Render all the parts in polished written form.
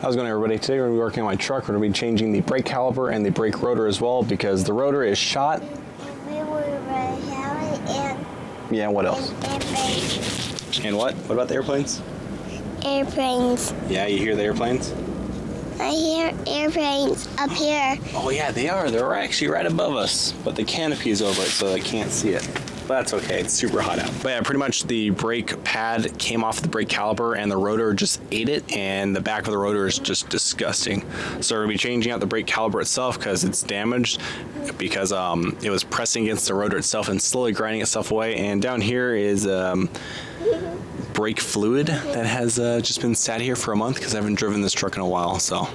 How's it going, everybody? Today we're going to be working on my truck. We're going to be changing the brake caliper and the brake rotor as well because the rotor is shot. Yeah, what else? Airplanes. And what? What about the airplanes? Airplanes. Yeah, you hear the airplanes? I hear airplanes up here. Oh yeah, they are. They're actually right above us, but the canopy is over it, so I can't see it. But that's okay. It's super hot out. But yeah, pretty much the brake pad came off the brake caliper, and the rotor just ate it, and the back of the rotor is just disgusting. So we're gonna be changing out the brake caliper itself because it's damaged, because it was pressing against the rotor itself and slowly grinding itself away. And down here is brake fluid that has just been sat here for a month because I haven't driven this truck in a while. So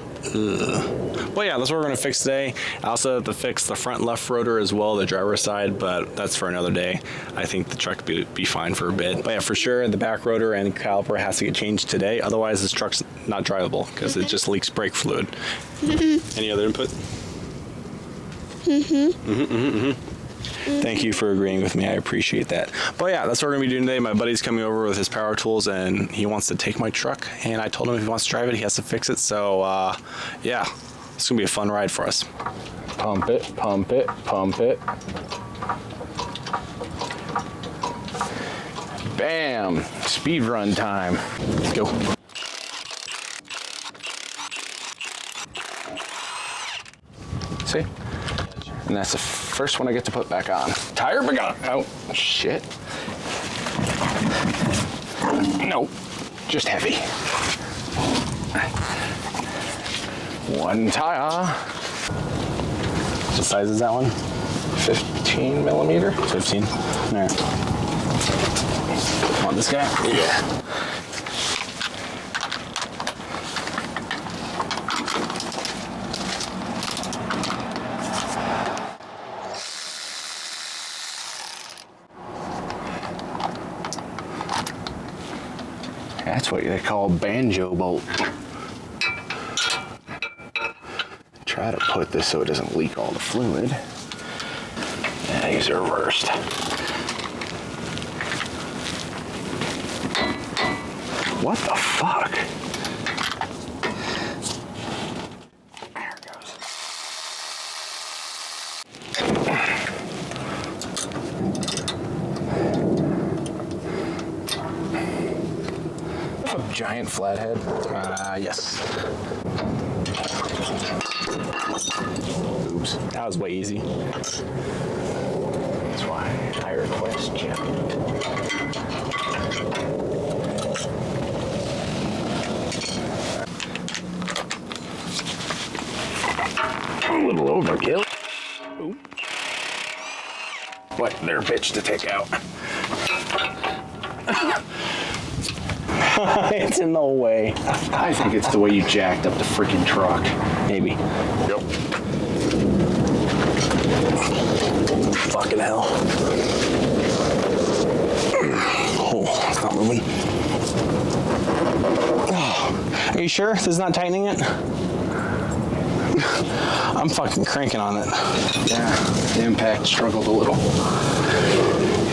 but yeah, that's what we're going to fix today. I also have to fix the front left rotor as well, the driver's side, but that's for another day. I think the truck will be fine for a bit. But yeah, for sure the back rotor and caliper has to get changed today, otherwise this truck's not drivable because it just leaks brake fluid. Any other input? Thank you for agreeing with me. I appreciate that. But yeah, that's what we're gonna be doing today. My buddy's coming over with his power tools and he wants to take my truck, and I told him if he wants to drive it, he has to fix it. So yeah, it's gonna be a fun ride for us. Pump it, pump it, pump it. Bam! Speed run time. Let's go. See? And that's the first one I get to put back on. Tire back on. Oh, shit. Nope, just heavy. One tire. What size is that one? 15 millimeter? 15? There. Want this guy? Yeah. That's what they call banjo bolt. Try to put this so it doesn't leak all the fluid. Yeah, these are reversed. What the fuck? There it goes. A giant flathead? Yes. Oops, that was way easy. That's why I request you. A little overkill. Ooh. What, they're a bitch to take out. It's in the way. I think it's the way you jacked up the freaking truck. Maybe. Yep. Fucking hell. Oh, it's not moving. Oh. Are you sure this is not tightening it? I'm fucking cranking on it. Yeah, the impact struggled a little.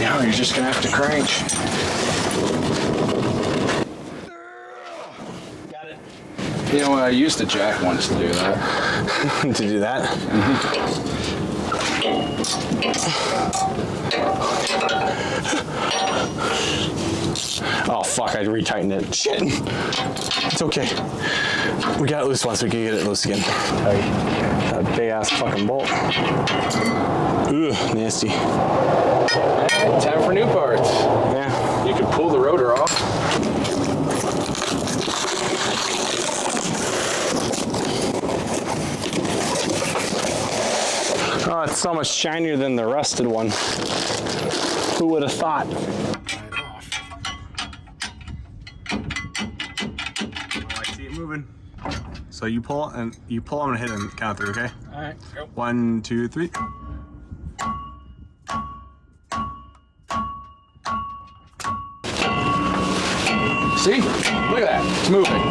Yeah, you're just gonna have to crank. You know, I used to jack once to do that. To do that? Oh, fuck, I retightened it. Shit. It's okay. We got it loose once, we can get it loose again. That big ass fucking bolt. Ugh, nasty. Hey, time for new parts. Yeah. You can pull the rotor off. Oh, it's so much shinier than the rusted one. Who would have thought? Oh, I see it moving. So you pull, and I'm gonna hit and count through, okay? All right, go. 1, 2, 3. See? Look at that, it's moving.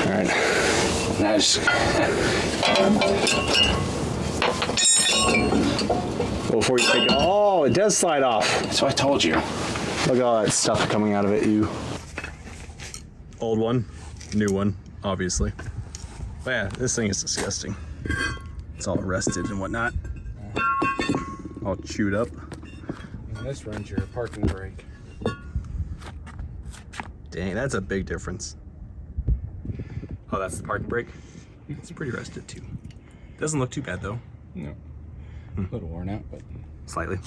All right. Now just before you take it. Oh, it does slide off. That's what I told you. Look at all that stuff coming out of it, you old one. new one, obviously. But yeah, this thing is disgusting. It's all rusted and whatnot. All chewed up. And this runs your parking brake. Dang, that's a big difference. Oh, that's the parking brake? It's pretty rusted too. Doesn't look too bad though. No. A little worn out, but Slightly.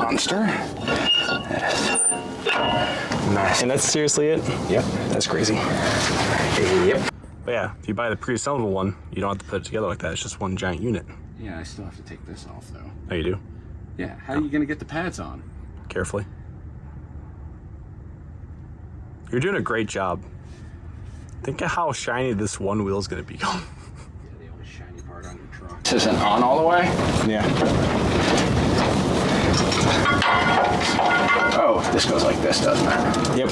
monster. That is nice. And that's seriously it? Yep. That's crazy. Yep. But yeah, if you buy the pre-assemblable one, you don't have to put it together like that. It's just one giant unit. Yeah, I still have to take this off though. Oh, you do? Yeah. How are you gonna get the pads on? Carefully. You're doing a great job. Think of how shiny this one wheel is going to become. Yeah, the only shiny part on your truck. This isn't on all the way? Yeah. Oh, this goes like this, doesn't it? Yep.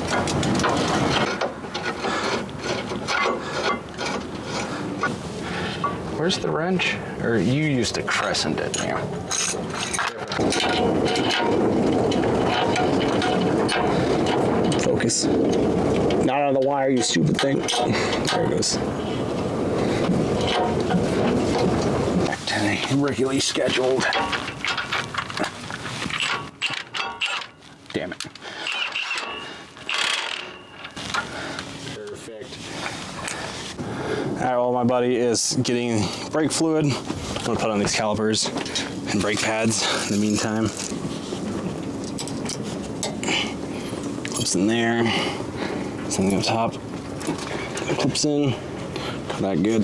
Where's the wrench? Or you used a crescent, didn't you? Focus. Not on the wire, you stupid thing. There it goes. Back to the regularly scheduled. Damn it. Perfect. All right, well, my buddy is getting brake fluid. I'm gonna put on these calipers and brake pads in the meantime. Clips in there. Something up top. Clips in. Got that good.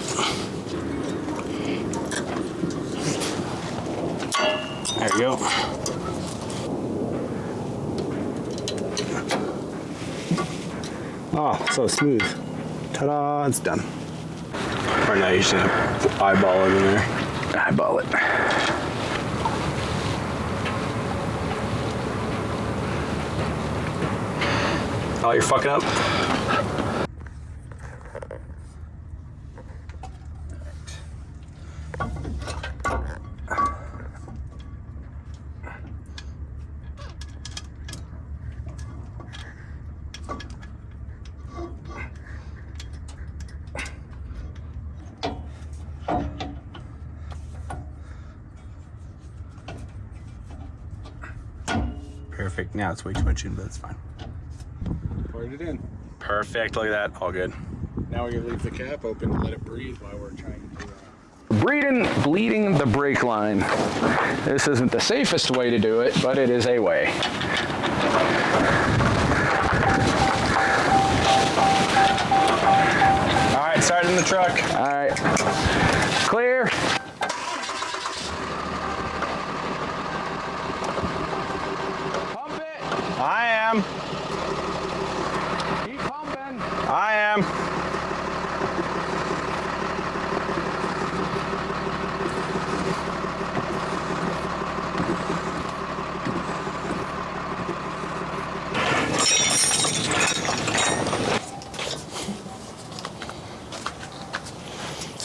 There we go. Oh, so smooth. Ta-da, it's done. Right now you just eyeball it in there. Eyeball it. Oh, you're fucking up? Perfect. Now it's way too much in, but it's fine. Poured it in. Perfect. Look at that. All good. Now we leave the cap open and let it breathe while we're trying to bleeding the brake line. This isn't the safest way to do it, but it is a way. All right, start in the truck. All right, clear. Pump it. I am. Keep pumping. I am.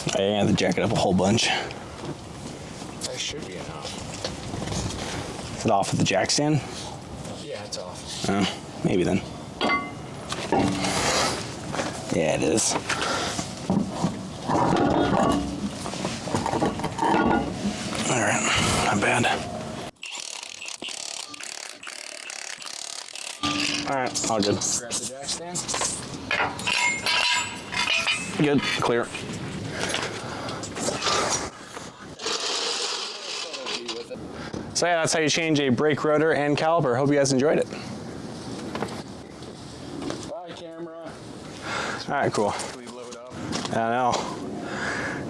I had to jack it up a whole bunch. That should be enough. Is it off with the jack stand? Yeah, it's off. Oh, maybe then. Yeah, it is. All right, not bad. All right, all good. Grab the jack stand. Good, clear. So yeah, that's how you change a brake rotor and caliper. Hope you guys enjoyed it. Bye, camera. All right, cool. We load up. I know.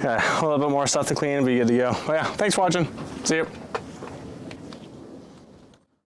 Yeah, a little bit more stuff to clean, but you good to go. Well, yeah, thanks for watching. See you.